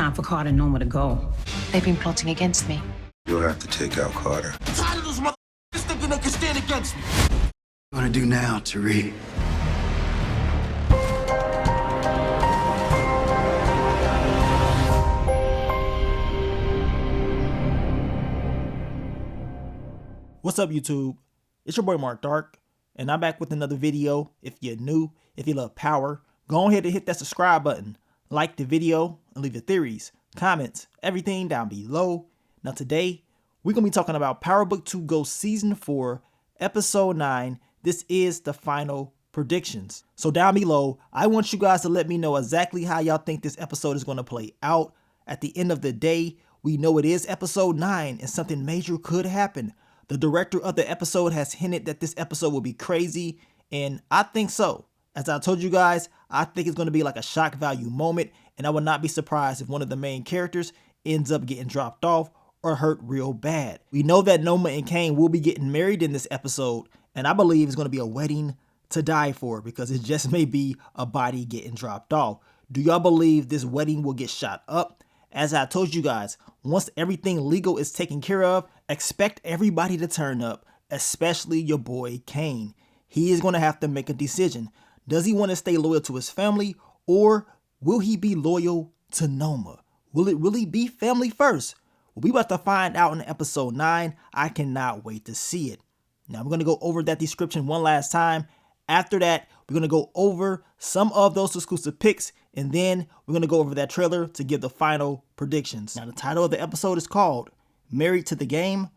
time for Carter and Noma to go. They've been plotting against me. You'll have to take out Carter. I'm tired of those motherfuckers thinking they can stand against me. What you want to do now, Tariq? What's up, YouTube? It's your boy Mark Dark, and I'm back with another video. If you're new, if you love power, go ahead and hit that subscribe button, like the video, and leave your theories, comments, everything down below. Now today, we're going to be talking about Power Book 2 Ghost Season 4, Episode 9. This is the final predictions. So down below, I want you guys to let me know exactly how y'all think this episode is going to play out. At the end of the day, we know it is Episode 9 and something major could happen. The director of the episode has hinted that this episode will be crazy, and I think so. As I told you guys, I think it's going to be like a shock value moment, and I would not be surprised if one of the main characters ends up getting dropped off or hurt real bad. We know that Noma and Kane will be getting married in this episode, and I believe it's going to be a wedding to die for because it just may be a body getting dropped off. Do y'all believe this wedding will get shot up? As I told you guys, once everything legal is taken care of, expect everybody to turn up, especially your boy Kane. He is going to have to make a decision. Does he want to stay loyal to his family, or will he be loyal to Noma? Will it really be family first? Well, we about to find out in episode 9. I cannot wait to see it. Now, I'm going to go over that description one last time. After that, we're going to go over some of those exclusive picks, and then we're going to go over that trailer to give the final predictions. Now, the title of the episode is called Married to the Game,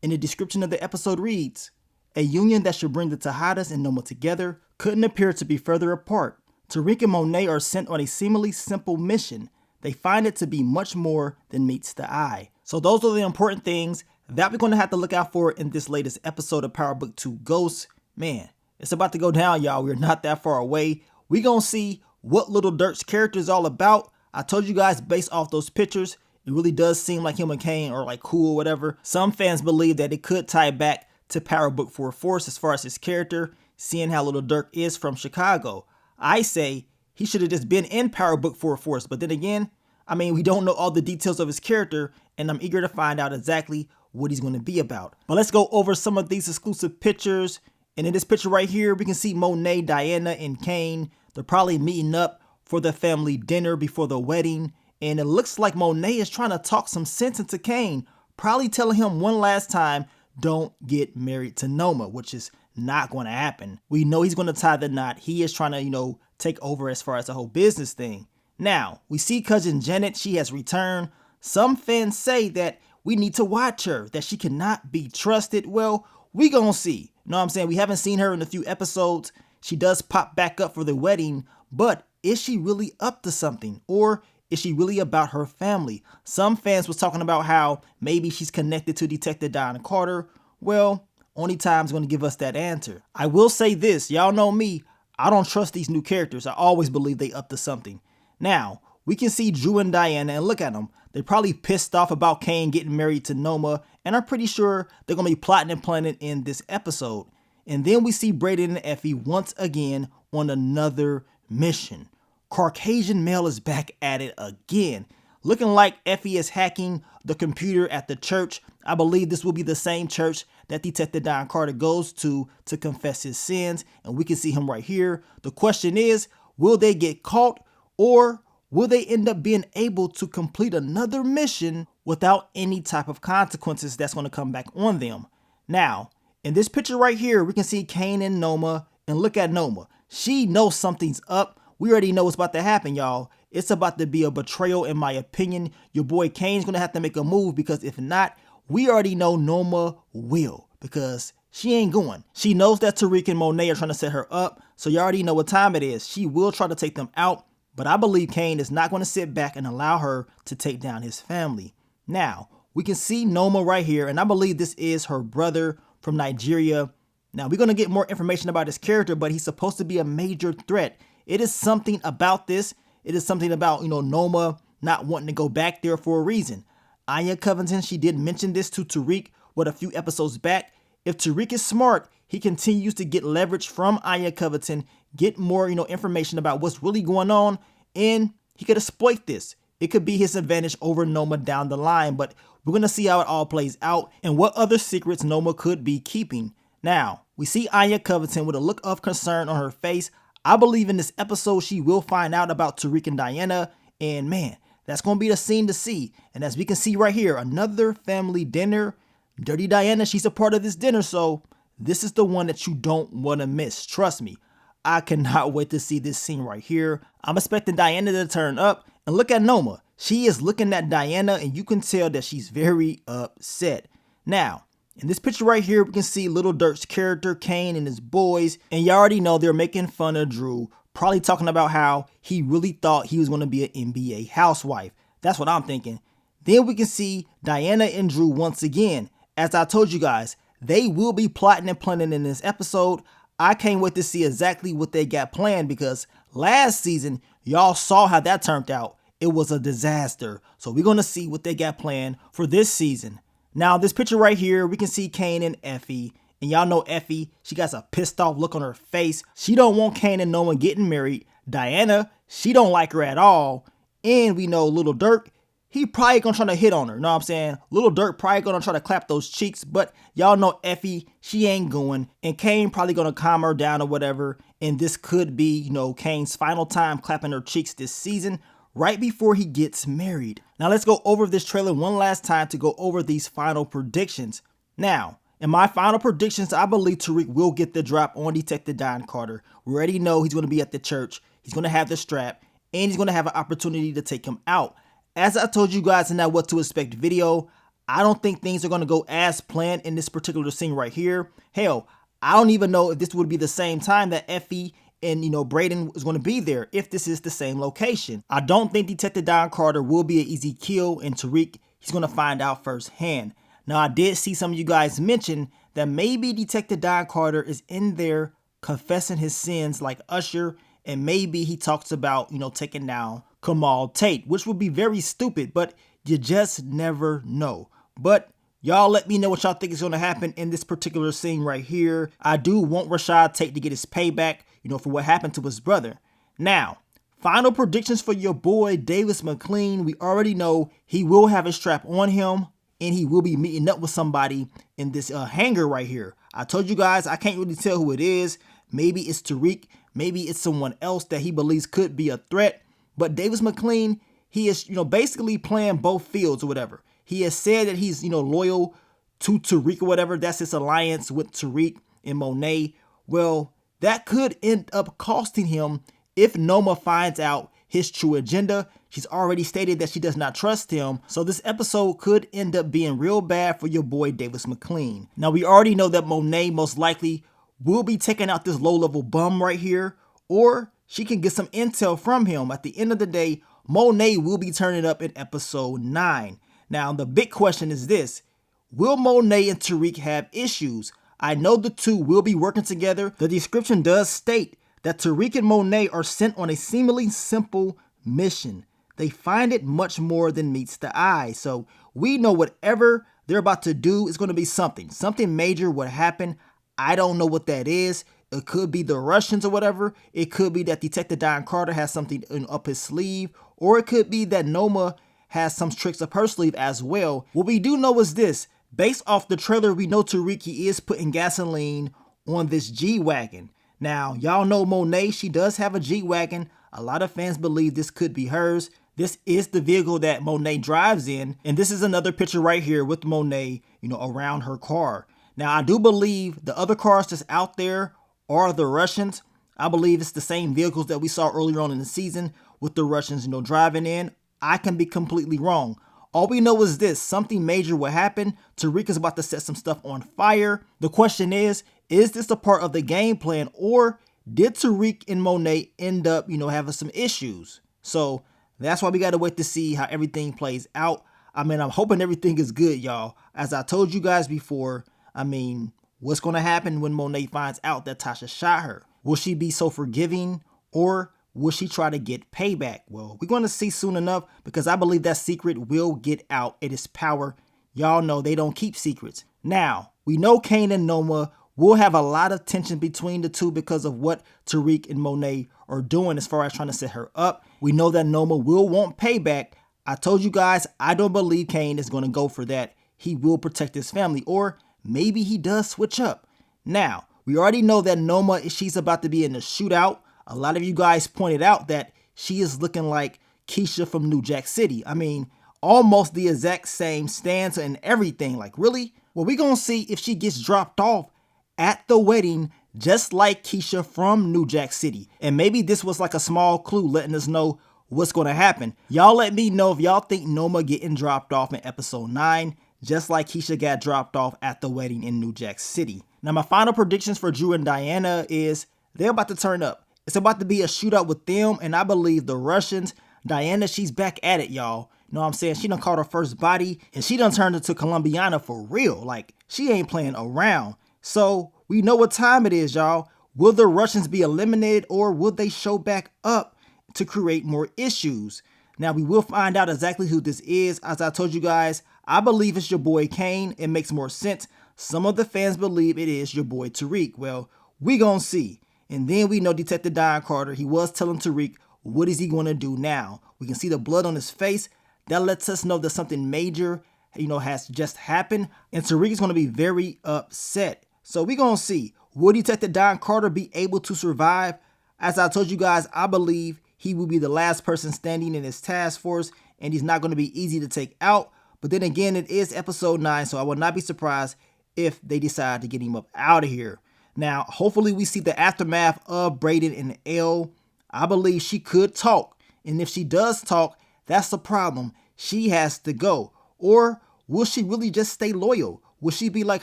and the description of the episode reads, a union that should bring the Tejadas and Noma together couldn't appear to be further apart. Tariq and Monet are sent on a seemingly simple mission. They find it to be much more than meets the eye. So those are the important things that we're going to have to look out for in this latest episode of Power Book 2 Ghosts. Man, it's about to go down, y'all. We're not that far away. We're going to see what Little Durk's character is all about. I told you guys, based off those pictures, it really does seem like him and Kane are like cool or whatever. Some fans believe that it could tie back to Power Book 4 Force as far as his character, seeing how Little Durk is from Chicago. I say he should have just been in Power Book 4 Force, but then again, I mean, we don't know all the details of his character, and I'm eager to find out exactly what he's going to be about. But let's go over some of these exclusive pictures. And in this picture right here, we can see Monet, Diana, and Kane. They're probably meeting up for the family dinner before the wedding. And it looks like Monet is trying to talk some sense into Kane, probably telling him one last time, don't get married to Noma, which is not going to happen. We know he's going to tie the knot. He is trying to, take over as far as the whole business thing. Now, we see cousin Janet. She has returned. Some fans say that we need to watch her, that she cannot be trusted. Well, we gonna see. You know what I'm saying? We haven't seen her in a few episodes. She does pop back up for the wedding, but is she really up to something? Or is she really about her family? Some fans was talking about how maybe she's connected to Detective Don Carter. Well, only time's going to give us that answer. I will say this, y'all know me, I don't trust these new characters. I always believe they up to something. Now, we can see Drew and Diana, and look at them. They're probably pissed off about Kane getting married to Noma, and I'm pretty sure they're going to be plotting and planning in this episode. And then we see Brayden and Effie once again on another mission. Caucasian male is back at it again. Looking like Effie is hacking the computer at the church. I believe this will be the same church that Detective Don Carter goes to confess his sins. And we can see him right here. The question is, will they get caught, or will they end up being able to complete another mission without any type of consequences that's going to come back on them? Now, in this picture right here, we can see Kane and Noma, and look at Noma. She knows something's up. We already know what's about to happen, y'all. It's about to be a betrayal, in my opinion. Your boy Kane's going to have to make a move, because if not, we already know Noma will, because she ain't going. She knows that Tariq and Monet are trying to set her up, so you already know what time it is. She will try to take them out, but I believe Kane is not going to sit back and allow her to take down his family. Now, we can see Noma right here, and I believe this is her brother from Nigeria. Now, we're going to get more information about his character, but he's supposed to be a major threat. It is something about this. It is something about, Noma not wanting to go back there for a reason. Anya Covington, she did mention this to Tariq, a few episodes back. If Tariq is smart, he continues to get leverage from Anya Covington, get more, information about what's really going on, and he could exploit this. it could be his advantage over Noma down the line, but we're going to see how it all plays out and what other secrets Noma could be keeping. Now, we see Anya Covington with a look of concern on her face. I believe in this episode she will find out about Tariq and Diana, and man, that's going to be the scene to see. And as we can see right here, another family dinner. Dirty Diana, she's a part of this dinner, so this is the one that you don't want to miss. Trust me, I cannot wait to see this scene right here. I'm expecting Diana to turn up, and look at Noma. She is looking at Diana, and you can tell that she's very upset. Now, in this picture right here, we can see Little Dirk's character, Kane, and his boys, and you already know they're making fun of Drew, probably talking about how he really thought he was going to be an NBA housewife. That's what I'm thinking. Then we can see Diana and Drew once again. As I told you guys, they will be plotting and planning in this episode. I can't wait to see exactly what they got planned because last season, y'all saw how that turned out. It was a disaster. So we're going to see what they got planned for this season. Now, this picture right here, we can see Kane and Effie. And y'all know Effie, she got a pissed off look on her face. She don't want Kane and Noma getting married. Diana, she don't like her at all. And we know Little Dirk, he probably gonna try to hit on her. Know what I'm saying? Little Dirk probably gonna try to clap those cheeks. But y'all know Effie, she ain't going. And Kane probably gonna calm her down or whatever. And this could be, you know, Kane's final time clapping her cheeks this season, right before he gets married. Now let's go over this trailer one last time to go over these final predictions. Now, in my final predictions, I believe Tariq will get the drop on Detective Don Carter. We already know he's going to be at the church. He's going to have the strap, and he's going to have an opportunity to take him out. As I told you guys in that What to Expect video, I don't think things are going to go as planned in this particular scene right here. Hell, I don't even know if this would be the same time that Effie and, you know, Braden is going to be there, if this is the same location. I don't think Detective Don Carter will be an easy kill, and Tariq, he's going to find out firsthand. Now, I did see some of you guys mention that maybe Detective Don Carter is in there confessing his sins like Usher, and maybe he talks about, you know, taking down Kamal Tate, which would be very stupid, but you just never know. But y'all let me know what y'all think is going to happen in this particular scene right here. I do want Rashad Tate to get his payback, you know, for what happened to his brother. Now, final predictions for your boy Davis McLean. We already know he will have his strap on him, and he will be meeting up with somebody in this hangar right here. I told you guys, I can't really tell who it is. Maybe it's Tariq. Maybe it's someone else that he believes could be a threat. But Davis McLean, he is, you know, basically playing both fields or whatever. He has said that he's, you know, loyal to Tariq or whatever. That's his alliance with Tariq and Monet. Well, that could end up costing him if Noma finds out his true agenda. She's already stated that she does not trust him. So this episode could end up being real bad for your boy Davis McLean. Now, we already know that Monet most likely will be taking out this low-level bum right here, or she can get some intel from him. At the end of the day, Monet will be turning up in episode 9. Now, the big question is this: will Monet and Tariq have issues? I know the two will be working together. The description does state that Tariq and Monet are sent on a seemingly simple mission. They find it much more than meets the eye. So we know whatever they're about to do is going to be something major would happen. I don't know what that is. It could be the Russians or whatever. It could be that Detective Don Carter has something up his sleeve, or it could be that Noma has some tricks up her sleeve as well. What we do know is this: based off the trailer, we know Tariq is putting gasoline on this G-Wagon. Now, y'all know Monet, she does have a G-Wagon. A lot of fans believe this could be hers. This is the vehicle that Monet drives in. And this is another picture right here with Monet, you know, around her car. Now, I do believe the other cars that's out there are the Russians. I believe it's the same vehicles that we saw earlier on in the season with the Russians, you know, driving in. I can be completely wrong. All we know is this: something major will happen. Tariq is about to set some stuff on fire. The question is this a part of the game plan, or did Tariq and Monet end up, you know, having some issues? So that's why we got to wait to see how everything plays out. I mean, I'm hoping everything is good, y'all. As I told you guys before, I mean, what's going to happen when Monet finds out that Tasha shot her? Will she be so forgiving, or will she try to get payback? Well, we're going to see soon enough, because I believe that secret will get out. It is power. Y'all know they don't keep secrets. Now, we know Kane and Noma will have a lot of tension between the two because of what Tariq and Monet are doing as far as trying to set her up. We know that Noma will want payback. I told you guys, I don't believe Kane is going to go for that. He will protect his family, or maybe he does switch up. Now, we already know that Noma, she's about to be in a shootout. A lot of you guys pointed out that she is looking like Keisha from New Jack City. I mean, almost the exact same stance and everything. Like, really? Well, we're going to see if she gets dropped off at the wedding just like Keisha from New Jack City. And maybe this was like a small clue letting us know what's going to happen. Y'all let me know if y'all think Noma getting dropped off in episode 9 just like Keisha got dropped off at the wedding in New Jack City. Now, my final predictions for Drew and Diana is they're about to turn up. It's about to be a shootout with them, and I believe the Russians. Diana, she's back at it, y'all. You know what I'm saying? She done caught her first body, and she done turned into Colombiana for real. Like, she ain't playing around. So, we know what time it is, y'all. Will the Russians be eliminated, or will they show back up to create more issues? Now, we will find out exactly who this is. As I told you guys, I believe it's your boy Kane. It makes more sense. Some of the fans believe it is your boy Tariq. Well, we gonna see. And then we know Detective Don Carter, he was telling Tariq, what is he going to do now? We can see the blood on his face. That lets us know that something major, has just happened. And Tariq is going to be very upset. So we're going to see, will Detective Don Carter be able to survive? As I told you guys, I believe he will be the last person standing in his task force, and he's not going to be easy to take out. But then again, it is episode 9, so I will not be surprised if they decide to get him up out of here. Now, hopefully we see the aftermath of Braden and Elle. I believe she could talk. And if she does talk, that's the problem. She has to go. Or will she really just stay loyal? Will she be like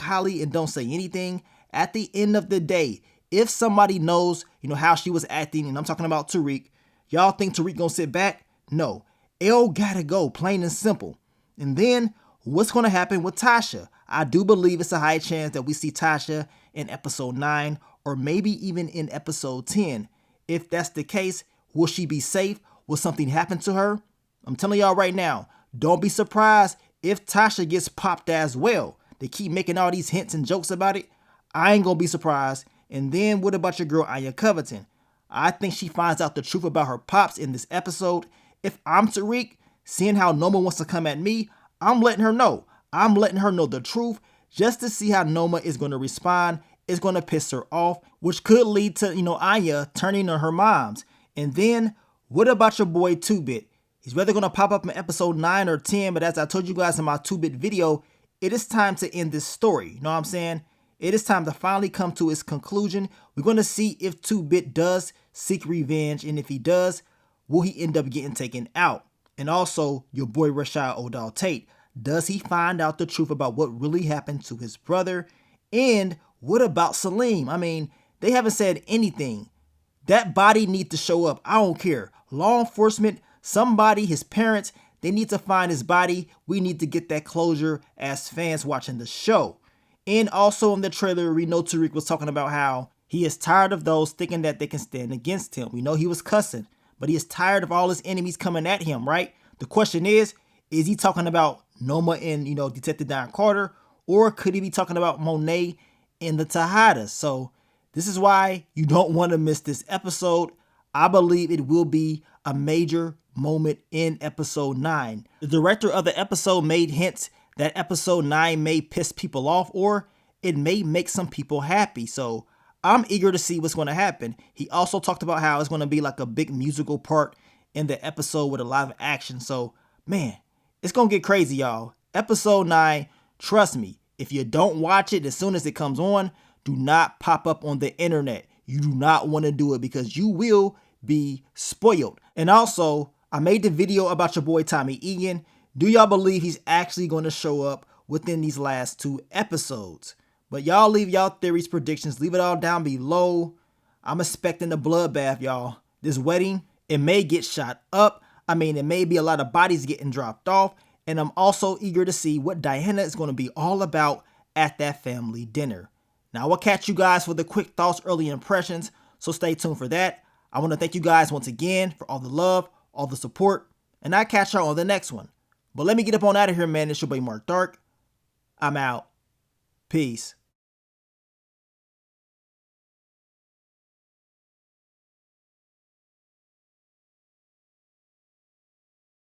Holly and don't say anything? At the end of the day, if somebody knows, how she was acting, and I'm talking about Tariq, y'all think Tariq gonna sit back? No. Elle gotta go, plain and simple. And then, what's gonna happen with Tasha? I do believe it's a high chance that we see Tasha in episode 9 or maybe even in episode 10. If that's the case, will she be safe? Will something happen to her? I'm telling y'all right now, don't be surprised if Tasha gets popped as well. They keep making all these hints and jokes about it. I ain't gonna be surprised. And then what about your girl Anya Covington? I think she finds out the truth about her pops in this episode. If I'm Tariq, seeing how Noma wants to come at me, I'm letting her know. I'm letting her know the truth just to see how Noma is going to respond. It's going to piss her off, which could lead to, Anya turning on her moms. And then, what about your boy 2-Bit? He's whether going to pop up in episode 9 or 10, but as I told you guys in my 2-Bit video, it is time to end this story. You know what I'm saying? It is time to finally come to its conclusion. We're going to see if 2-Bit does seek revenge, and if he does, will he end up getting taken out? And also, your boy Rashad O'Dell Tate. Does he find out the truth about what really happened to his brother? And what about Salim? I mean, they haven't said anything. That body needs to show up. I don't care. Law enforcement, somebody, his parents, they need to find his body. We need to get that closure as fans watching the show. And also in the trailer, we know Tariq was talking about how he is tired of those thinking that they can stand against him. We know he was cussing, but he is tired of all his enemies coming at him, right? The question is he talking about Noma and, Detective Don Carter, or could he be talking about Monet and the Tejadas? So this is why you don't want to miss this episode. I believe it will be a major moment in episode 9. The director of the episode made hints that episode 9 may piss people off, or it may make some people happy. So I'm eager to see what's going to happen. He also talked about how it's going to be like a big musical part in the episode with a lot of action. So, man, it's going to get crazy, y'all. Episode 9, trust me, if you don't watch it as soon as it comes on, do not pop up on the internet. You do not want to do it because you will be spoiled. And also, I made the video about your boy Tommy Egan. Do y'all believe he's actually going to show up within these last 2 episodes? But y'all leave y'all theories, predictions, leave it all down below. I'm expecting a bloodbath, y'all. This wedding, it may get shot up. I mean, it may be a lot of bodies getting dropped off. And I'm also eager to see what Diana is going to be all about at that family dinner. Now, I will catch you guys for the quick thoughts, early impressions. So stay tuned for that. I want to thank you guys once again for all the love, all the support. And I'll catch y'all on the next one. But let me get up on out of here, man. It's your boy Mark Dark. I'm out. Peace.